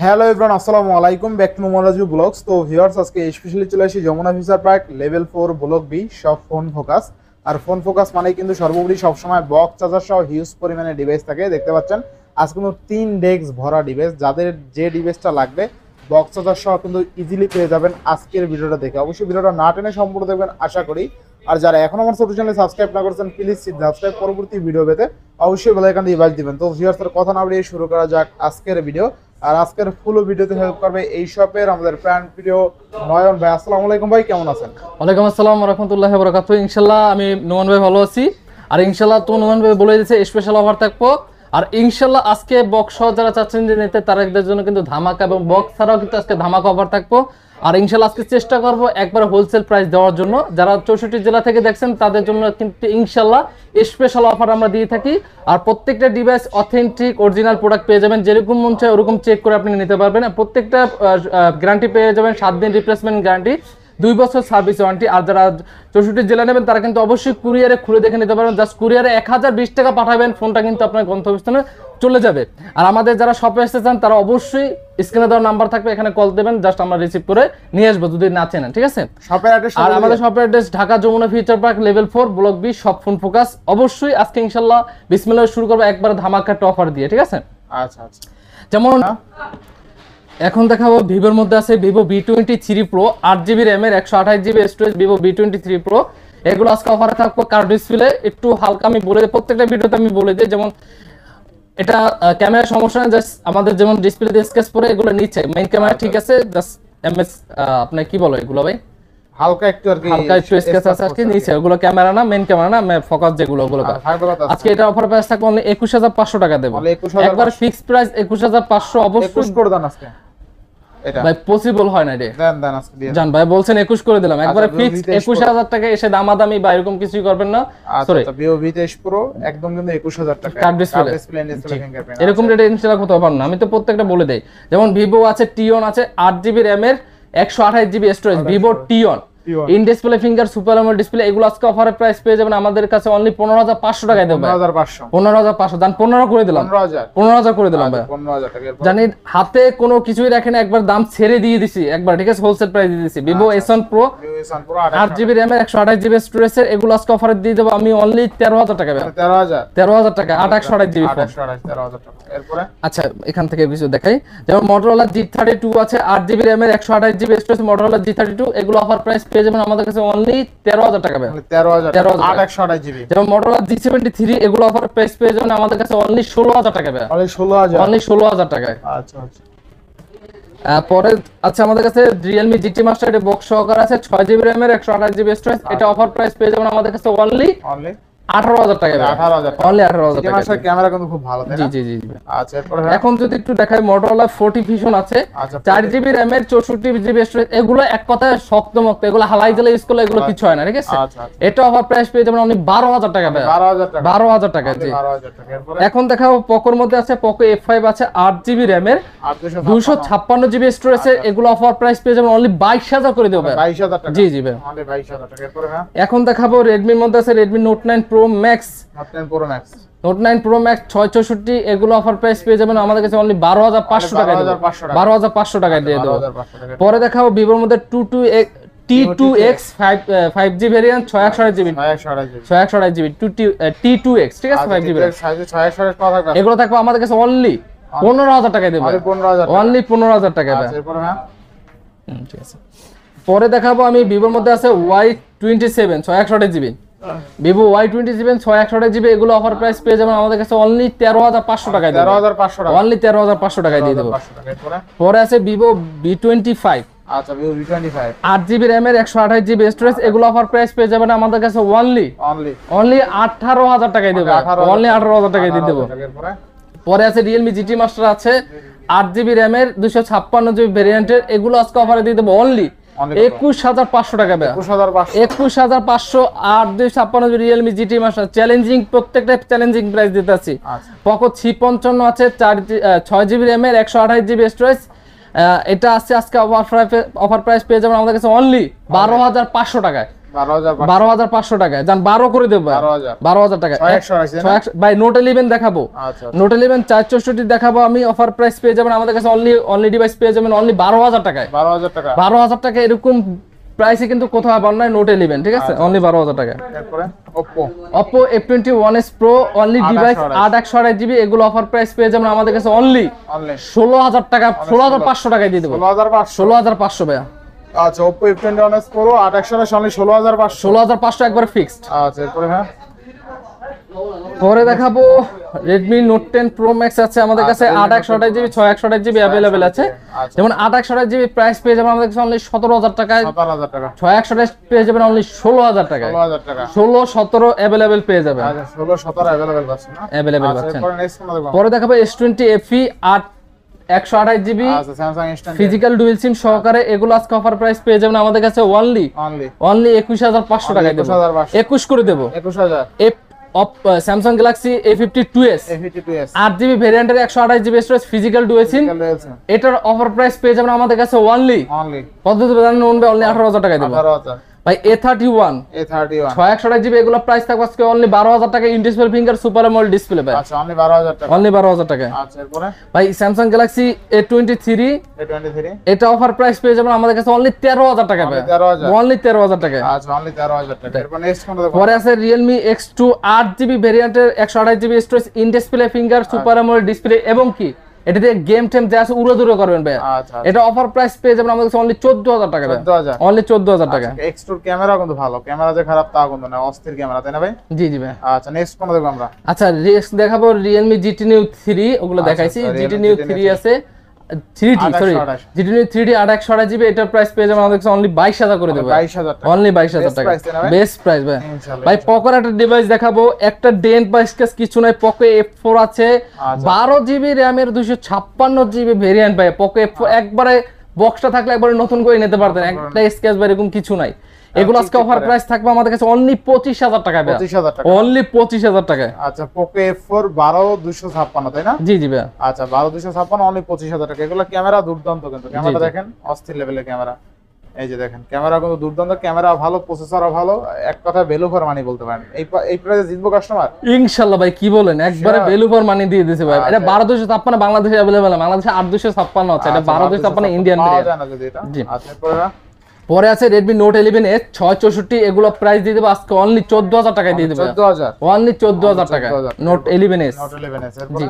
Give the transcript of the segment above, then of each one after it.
Hello everyone, আসসালামু আলাইকুম, back to মোমারাজু ব্লগস। তো ভিউয়ার্স, আজকে স্পেশালি চলে আসি Jamuna future park level 4 block B সব ফোন ফোকাস। আর ফোন ফোকাস মানে কিন্তু সর্বোপরি সবসময় বক্স চার্জার সহ হিউজ পরিমাণে ডিভাইস থাকে। দেখতে পাচ্ছেন আজকে কিন্তু 3 ডেস্ক ভরা ডিভাইস। যাদের যে ডিভাইসটা লাগবে বক্স চার্জার সহ কিন্তু ইজিলি পেয়ে যাবেন আজকের ভিডিওটা দেখে। অবশ্যই ভিডিওটা না টেনে সম্পূর্ণ দেখবেন আশা করি। আর যারা এখন আমার ছোট চ্যানেলে সাবস্ক্রাইব না করেছেন প্লিজ সাবস্ক্রাইব, পরবর্তী ভিডিও পেতে অবশ্যই বেল আইকন দিয়ে বাজ দিবেন। তো ভিউয়ার্সের কথা না বাড়িয়ে শুরু করা যাক আজকের ভিডিও। আর আজকের ফুল ভিডিওতে হেল্প করবে এই শপের আমাদের প্রাণ প্রিয় নয়ন ভাই। আসসালামু আলাইকুম ভাই, কেমন আছেন? ওয়ালাইকুম আসসালাম ওয়া রাহমাতুল্লাহি ওয়া বারাকাতুহু। ইনশাআল্লাহ আমি নোমান ভাই ভালো আছি। আর ইনশাআল্লাহ তো নোমান ভাই বলে দিয়েছে স্পেশাল অফার থাকবো। আর ইনশাআল্লাহ আজকে বক্স সহ যারা চাচ্ছেন যে নিতে তাদের জন্য কিন্তু ধামাকা, এবং বক্স ছাড়াও কিন্তু আজকে ধামাকা অফার থাকবো। আর ইনশাআল্লাহ আজকে চেষ্টা করব একবার হোলসেল প্রাইস দেওয়ার জন্য। যারা 64 জেলা থেকে দেখছেন তাদের জন্য কিন্তু ইনশাআল্লাহ স্পেশাল অফার আমরা দিয়ে থাকি। আর প্রত্যেকটা ডিভাইস অথেন্টিক অরিজিনাল প্রোডাক্ট পেয়ে যাবেন, যেরকম মন চায় ওরকম চেক করে আপনি নিতে পারবেন। আর প্রত্যেকটা গ্যারান্টি পেয়ে যাবেন 7 দিন রিপ্লেসমেন্ট গ্যারান্টি, 2 বছর সার্ভিস ওয়ারেন্টি। আর যারা 64 জেলা নেবেন তারা কিন্তু অবশ্যই কুরিয়ারে খুলে দেখে নিতে পারবেন। জাস্ট কুরিয়ারে 1020 টাকা পাঠাবেন, ফোনটা কিন্তু আপনার গন্তব্যস্থানে চলে যাবে। আর আমাদের যারা শপে আসতে চান তারা অবশ্যই স্ক্রিনে দেওয়া নাম্বার থাকবে, এখানে কল দেবেন, জাস্ট আমরা রিসিভ করে নিয়ে আসবো যদি না চেনেন, ঠিক আছে? শপের অ্যাড্রেস আর আমাদের শপের address Dhaka Jamuna future park level 4 block B সব ফোন ফোকাস। অবশ্যই আজকে ইনশাআল্লাহ বিসমিল্লাহ শুরু করবো একবার ধামাকা অফার দিয়ে, ঠিক আছে? আচ্ছা আচ্ছা। যেমন এখন দেখাবো ভিভোর মধ্যে আছে Vivo V23 Pro 8GB RAM এর 128GB storage Vivo V23 Pro। এগুলো আজকে অফারে থাকবে। কার্ভ ডিসপ্লে একটু হালকা আমি বলে দিই, প্রত্যেকটা ভিডিওতে আমি বলে দিই। যেমন এটা ক্যামেরা সমস্যা না, জাস্ট আমাদের যেমন ডিসপ্লেতে স্কেচ পরে এগুলো নিচে মেইন ক্যামেরা ঠিক আছে, জাস্ট এমএস আপনি কি বলো এগুলো ভাই, হালকা একটু আর কি হালকা একটু স্কেচ আছে আর কি নিচে, ওগুলো ক্যামেরা না, মেইন ক্যামেরা না, ফোকাস যেগুলো ওগুলো। আজকে এটা অফার প্রাইস থাকবে অনলি 21500 টাকা দেব, একবার ফিক্সড প্রাইস 21500। অবশ্যই করে দেন আজকে, এটা ভাই পসিবল হয় না রে। দেন আজকে দিয়ে জান ভাই বলছেন 21 করে দিলাম, একবারে ফিক্সড 21000 টাকা। এসে দামাদামি বা এরকম কিছুই করবেন না। সরি, আচ্ছা, ভিভো V23 Pro একদম কিন্তু 21000 টাকা কার্ভ ডিসপ্লে ইনস্টল ফিঙ্গারপ্রিন্ট। এরকম রেটে ইনস্টল করতে পারবেন না, আমি তো প্রত্যেকটা বলে দেই। যেমন ভিভো আছে টিওন আছে 8GB RAM এর 128GB storage Vivo T1 in display finger super AMOLED display. এগুলো আজকে অফারে প্রাইস পেয়ে যাবেন আমাদের কাছে অনলি 15500 টাকায় দেব। 15500 দান 15 করে দিলাম, 15000 করে দিলাম ভাই। 15000 টাকা জানি হাতে কোনো কিছুই রাখেন, একবার দাম ছেড়ে দিয়ে দিছি একবার, ঠিক আছে? হোলসেল প্রাইস দিয়ে দিছি। Vivo S1 Pro 8GB RAM এর 128GB স্টোরেজ এর এগুলো আজকে অফারে দিয়ে দেব আমি অনলি 13000 টাকা। 13000 টাকা 828GB ফোন। 13000 টাকা। এরপরে আচ্ছা এখান থেকে কিছু দেখাই। যেমন Motorola G32 আছে 8GB RAM এর 128GB স্টোরেজ Motorola G32, এগুলো অফার প্রাইস পেয়ে যাবেন আমাদের কাছে অনলি 13000 টাকা। 13000 828GB। যেমন Motorola G73 এগুলো অফার প্রাইস পেয়ে যাবেন আমাদের কাছে অনলি 16000 টাকা। অনলি 16000 টাকায়। আচ্ছা আচ্ছা। পরে আচ্ছা আমাদের কাছে Realme GT Master এর বক্স সহকারে আছে 6GB RAM এর 128GB স্টোরেজ, এটা অফার প্রাইস পেয়ে যাবেন আমাদের কাছে অনলি 18000 টাকা। 18000 অনলি 18000 টাকা। মাস্টার ক্যামেরা কিন্তু খুব ভালো, তাই না? জি। আচ্ছা এরপর এখন যদি একটু দেখাই Motorola 40 Fusion আছে 4GB RAM এর 64GB স্টোরেজ, এগুলো এক কথায় শক্তমক্ত, এগুলো হালাই দিলে স্কুল এগুলো কিছু হয় না, ঠিক আছে? এটা অফার প্রাইস পেয়ে যাবেন অনলি 12000 টাকা। 12000 টাকা জি। এখন দেখাবো পোকোর মধ্যে আছে Poco F5 আছে 8GB RAM এর 256GB স্টোরেজ এর, এগুলো অফার প্রাইস পেয়ে যাবেন অনলি 22000 করে দেব। 22000 টাকা। জি ভাই অনলি 22000 টাকা। এরপর এখন দেখাবো Redmi এর মধ্যে আছে Redmi Note 9 Pro Max। Note 9 Pro Max 664, এগুলো অফার প্রাইস পেয়ে যাবেন আমাদের কাছে অনলি 12500 টাকা দেব। 12500 টাকায় দিয়ে দেব। পরে দেখাবো Vivo এর মধ্যে T2X 5G variant 628GB 628GB ঠিক আছে? 5G এগুলো থাকবে আমাদের কাছে অনলি 15000 টাকায় দেব। অনলি 15000 টাকা। ঠিক আছে। পরে দেখাবো আমি Vivo এর মধ্যে আছে Y27 628GB Vivo Y27 628GB, এগুলো অফার প্রাইস পেয়ে যাবেন আমাদের কাছে অনলি 13500 টাকায় দেব। 13500 টাকা। অনলি 13500 টাকায় দিয়ে দেব। পরে আছে Vivo V25। আচ্ছা Vivo V25 8GB RAM এর 128GB স্টোরেজ, এগুলো অফার প্রাইস পেয়ে যাবেন আমাদের কাছে অনলি 18000 টাকায় দেব। অনলি 18000 টাকায় দিয়ে দেব। পরে আছে Realme GT Master আছে 8GB RAM এর 256GB ভেরিয়েন্টের, এগুলো আজকে অফারে দিয়ে দেব অনলি 21500 টাকা। 21500 আর 256 Realme GT Master চ্যালেঞ্জিং, প্রত্যেকটা চ্যালেঞ্জিং প্রাইস দিতেছি। Poco C55 আছে 6GB RAM এর 128GB স্টোরেজ, এটা আছে আজকে অফার প্রাইস পেয়ে যাবেন আমাদের কাছে অনলি 12500 টাকায়। 12,500 টাকায় জান 12 করে দেব ভাই 12,000 টাকা 600 ভাই নোট 11 দেখাবো নোট 11 464 দেখাবো আমি অফার প্রাইস পেয়ে যাবেন আমাদের কাছে অনলি ডিভাইস পেয়ে যাবেন অনলি 12,000 টাকায় 12,000 টাকা এরকম প্রাইসে কিন্তু কোথাও পাবেন না নোট 11 ঠিক আছে অনলি 12,000 টাকা তারপরে Oppo F21s Pro only device 8/128GB এগুলো অফার প্রাইস পেয়ে যাবেন আমাদের কাছে অনলি 16,000 টাকা 16,500 টাকায় দিয়ে দেব 16,500 ভাই আচ্ছা Oppo F21s Pro 8/128 অনলি 16,500 16,500 একবার ফিক্সড আচ্ছা এরপরে হ্যাঁ পরে দেখাবো Redmi Note 10 Pro Max আছে আমাদের কাছে 8/128GB 6/128GB अवेलेबल আছে যেমন 8/128GB প্রাইস পেয়ে যাবেন আমাদের কাছে অনলি 17,000 টাকায় 6/128 পেয়ে যাবেন অনলি 16,000 টাকায় 16 17 अवेलेबल পেয়ে যাবেন আচ্ছা 16 17 अवेलेबल আছে না अवेलेबल আছে এরপরে নেক্সট কোন দেখব পরে দেখাবো S20 FE 128GB আচ্ছা Samsung Instant physical dual SIM সহকারে এগুলো আজকে অফার প্রাইস পেয়ে যাবেন আমাদের কাছে অনলি 21,500 টাকায় দেব 21 করে দেব 21000 Samsung Galaxy A52s 8GB ভেরিয়েন্টের 128GB storage physical dual SIM এটার অফার প্রাইস পেয়ে যাবেন আমাদের কাছে অনলি কত দেব জানেন অনলি 18,000 টাকায় দেব 18,000 ভাই A31 6/128GB এগুলো প্রাইস থাকবে আজকে অনলি 12,000 টাকা in display finger super AMOLED display ভাই আচ্ছা অনলি 12,000 টাকা অনলি 12,000 টাকা আচ্ছা এরপরে ভাই Samsung Galaxy A23 এটা অফার প্রাইস পেয়ে যাবেন আমাদের কাছে অনলি 13,000 টাকা ভাই অনলি 13,000 টাকা আচ্ছা অনলি 13,000 টাকা এরপর নেক্সট কোনটা দেখো পরে আছে Realme X2 8GB ভেরিয়েন্টের 128GB storage in display finger super AMOLED display এবং কি এটা দিয়ে গেম টেম যা আছে উড়ে করবেন ভাই এটা অফার প্রাইস পেয়ে যাবেন আমাদের কাছে অনলি 14,000 টাকা ভাই অনলি 14,000 টাকা X2 ক্যামেরা কিন্তু ভালো ক্যামেরা যে খারাপ তা কিন্তু না অস্থির ক্যামেরা তাই না ভাই জি জি ভাই আচ্ছা নেক্সট কোনটা দেখব আমরা আচ্ছা নেক্সট দেখাবো Realme GT Neo 3 ওগুলো দেখাইছি GT Neo 3 আছে 3D sorry GT Neo 3D 8/128GB এটার প্রাইস পেয়ে যাবেন আমাদের কাছে অনলি 22,000 করে দেব 22,000 টাকা অনলি 22,000 টাকা বেস্ট প্রাইস ভাই ভাই Poco একটা ডিভাইস দেখাবো একটা ডেন্ট বা স্ক্র্যাচ কিছু নাই Poco F4 আছে 12GB RAM এর 256GB ভেরিয়েন্ট ভাই Poco F4 একবারে বক্সটা থাকলে একবারে নতুন করে নিতে পারতেন একটা স্ক্র্যাচ বা এরকম কিছু নাই এগুলো আজকে অফার প্রাইস থাকবে আমাদের কাছে অনলি 25,000 টাকা ভাই 25,000 টাকা অনলি 25,000 টাকা আচ্ছা Poco F4 12256 তাই না জি জি ভাই আচ্ছা 12256 অনলি 25,000 টাকা এগুলো ক্যামেরা দুর্দান্ত কিন্তু ক্যামেরা দেখেন অস্থির লেভেলের ক্যামেরা এই যে দেখেন ক্যামেরা কিন্তু দুর্দান্ত ক্যামেরা ভালো প্রসেসরও ভালো এক কথা ভ্যালু ফর মানি বলতে পারেন এই প্রাইসে জিতবো কাস্টমার ইনশাআল্লাহ ভাই কি বলেন একবারে ভ্যালু ফর মানি দিয়ে দিয়েছে ভাই এটা 12256 বাংলাদেশে अवेलेबल বাংলাদেশে 8,256 আছে এটা 12256 ইন্ডিয়ান ভেরিয়েন্ট আচ্ছা পরে আছে Redmi Note 11s 664 এগুলো প্রাইস দিয়ে দেব আজকে অনলি 14,000 টাকায় দিয়ে দেব 14,000 অনলি 14,000 টাকা Note 11s জি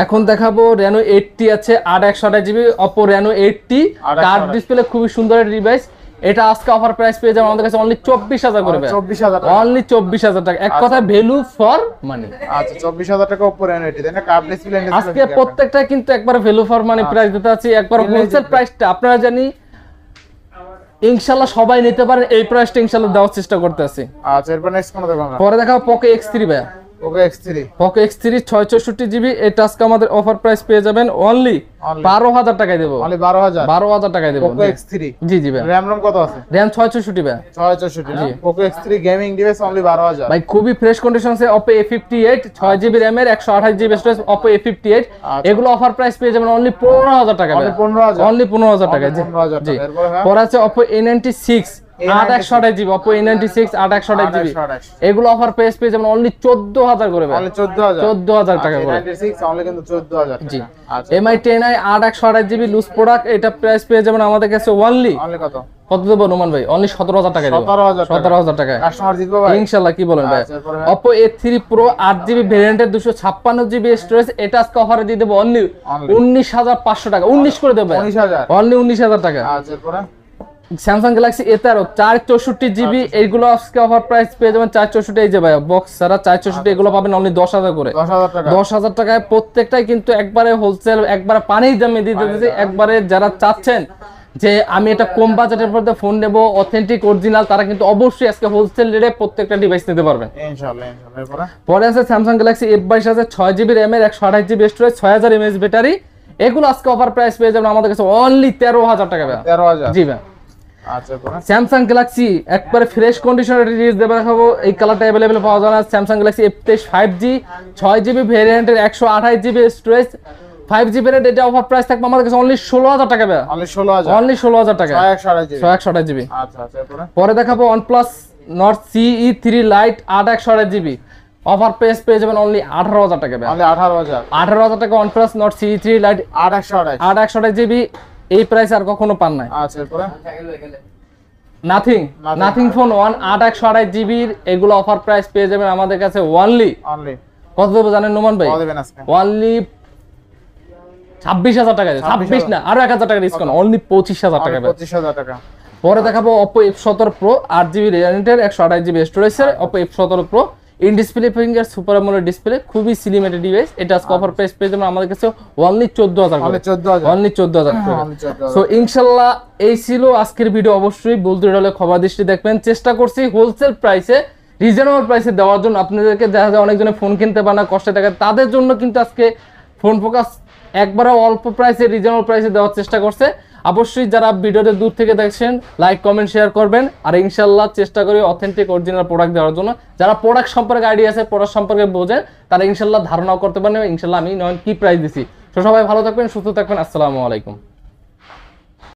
এখন দেখাবো Reno 80 আছে 8/128GB Oppo Reno 80 curve display খুবই সুন্দর একটা ডিভাইস এটা আজকে অফার প্রাইস পেয়ে যাবেন আমাদের কাছে অনলি 24,000 করে ভাই 24,000 টাকা অনলি 24,000 টাকা এক কথা ভ্যালু ফর মানি আচ্ছা 24,000 টাকা Oppo Reno 80 তাই না কার্ভ ডিসপ্লে আজকে প্রত্যেকটা কিন্তু একবার ভ্যালু ফর মানি প্রাইস দিতে আছে একবার হোলসেল প্রাইসটা আপনারা জানি ইনশাআল্লাহ সবাই নিতে পারেন এই প্রাইসটা ইনশাআল্লাহ দেওয়ার চেষ্টা করতে আছি আচ্ছা এরপর নেক্সট কোন দেখব আমরা পরে দেখাবো Poco X3 ভাই Poco X3 664GB এটা আজকে আমাদের অফার প্রাইস পেয়ে যাবেন অনলি 12,000 টাকায় দেব অনলি 12,000 টাকায় দেব Poco X3 জি জি ভাই RAM কত আছে RAM 664 ভাই 664 না Poco X3 gaming device only 12,000 ভাই খুবই ফ্রেশ কন্ডিশন আছে Oppo A58 6GB RAM এর 128GB স্টোরেজ Oppo A58 এগুলো অফার প্রাইস পেয়ে যাবেন অনলি 15,000 টাকা ভাই অনলি 15,000 টাকা জি পরে আছে Oppo A96 8/128GB Oppo A96 8/128GB এগুলো অফার প্রাইস পেয়ে যাবেন অনলি 14,000 করে ভাই অনলি 14,000 টাকা করে A96 অনলি কিন্তু 14,000 জি MI 10i 8/128GB loose product এটা প্রাইস পেয়ে যাবেন আমাদের কাছে অনলি কত দেব নোমান ভাই অনলি 17,000 টাকা দেব 17,000 টাকা কাস্টমার জিতবে ভাই ইনশাআল্লাহ কি বলেন ভাই Oppo A3 Pro 8GB ভেরিয়েন্টের 256GB স্টোরেজ এটা আজকে অফারে দিয়ে দেব অনলি 19,500 টাকা 19 করে দেব ভাই 19,000 অনলি 19,000 টাকা আচ্ছা এরপর Samsung Galaxy A13 464GB এইগুলো আজকে অফার প্রাইস পেয়ে যাবেন 464 এই যে ভাই বক্স সারা 464 এগুলো পাবেন অনলি 10,000 করে 10,000 টাকায় প্রত্যেকটাই কিন্তু একবারে হোলসেল একবারে পানির দামে দিয়ে দিতেছি একবারে যারা চাচ্ছেন যে আমি এটা কম বাজেটের মধ্যে ফোন নেব অথেন্টিক অরিজিনাল তারা কিন্তু অবশ্যই আজকে হোলসেল রেটে প্রত্যেকটা ডিভাইস নিতে পারবেন ইনশাআল্লাহ পরে আছে Samsung Galaxy F22 আছে 6GB RAM এর 128GB স্টোরেজ 6000 mAh ব্যাটারি এগুলো আজকে অফার প্রাইস পেয়ে যাবেন আমাদের কাছে অনলি 13,000 টাকা ভাই 13,000 জি ভাই আচ্ছা Samsung Galaxy একবারে ফ্রেশ কন্ডিশনের রিলিজ দেখাবো এই কালারটা अवेलेबल পাওয়া যায় না Samsung Galaxy F23 5G 6GB ভেরিয়েন্টের 128GB স্টোরেজ 5GB রেট, এটা অফার প্রাইস থাকবে আমাদের কাছে অনলি 16000 টাকা ভাই, অনলি 16000, অনলি 16000 টাকা, 128 জিবি। 128 জিবি। আচ্ছা আচ্ছা, এরপরে পরে দেখাবো OnePlus Nord CE3 Lite 8 GB, offer price পেয়ে যাবেন অনলি 18000 টাকা ভাই, অনলি 18000, 18000 টাকা OnePlus Nord CE3 Lite 128 GB, এই প্রাইস আর কখনো পান নাই। আচ্ছা, এরপরে নাথিং ফোন 128 জিবির, এগুলো অফার প্রাইস পেয়ে যাবেন আমাদের কাছে অনলি কত দেবো জানেন নোমান ভাই? অনলি 26000 টাকা, 26 না আরো 1000 টাকা ডিসকাউন্ট, অনলি 25000 টাকা। 25000 টাকা। পরে দেখাবো Oppo F17 Pro 8GB র্যামের 128GB স্টোরেজের Oppo F17 Pro, in display finger super AMOLED display, খুবই সিনেমেটিক ডিভাইস। এটা আজকে অফার প্রাইস পেয়ে যাবেন আমাদের কাছে অনলি 14000 করে, অনলি 14000 করে। সো ইনশাআল্লাহ এই ছিল আজকের ভিডিও। অবশ্যই বলতে হলে খবর দৃষ্টি দেখবেন, চেষ্টা করছি হোলসেল প্রাইসে রিজনেবল প্রাইসে দেওয়ার জন্য আপনাদেরকে। দেখা যায় অনেকজনে ফোন কিনতে পারে না, কষ্টে টাকা, তাদের জন্য কিন্তু আজকে ফোন ফোকাস একবারে অল্প প্রাইসে রিজনেবল প্রাইসে দেওয়ার চেষ্টা করছে। অবশ্যই যারা ভিডিওতে দূর থেকে দেখছেন লাইক কমেন্ট শেয়ার করবেন, আর ইনশাআল্লাহ চেষ্টা করি অথেন্টিক অরিজিনাল প্রোডাক্ট দেওয়ার জন্য। যারা প্রোডাক্ট সম্পর্কে আইডিয়া আছে, প্রোডাক্ট সম্পর্কে বোঝেন, তারা ইনশাআল্লাহ ধারণাও করতে পারেন ইনশাআল্লাহ আমি নয়ন কি প্রাইস দিছি। তো সবাই ভালো থাকবেন, সুস্থ থাকবেন, আসসালামু আলাইকুম।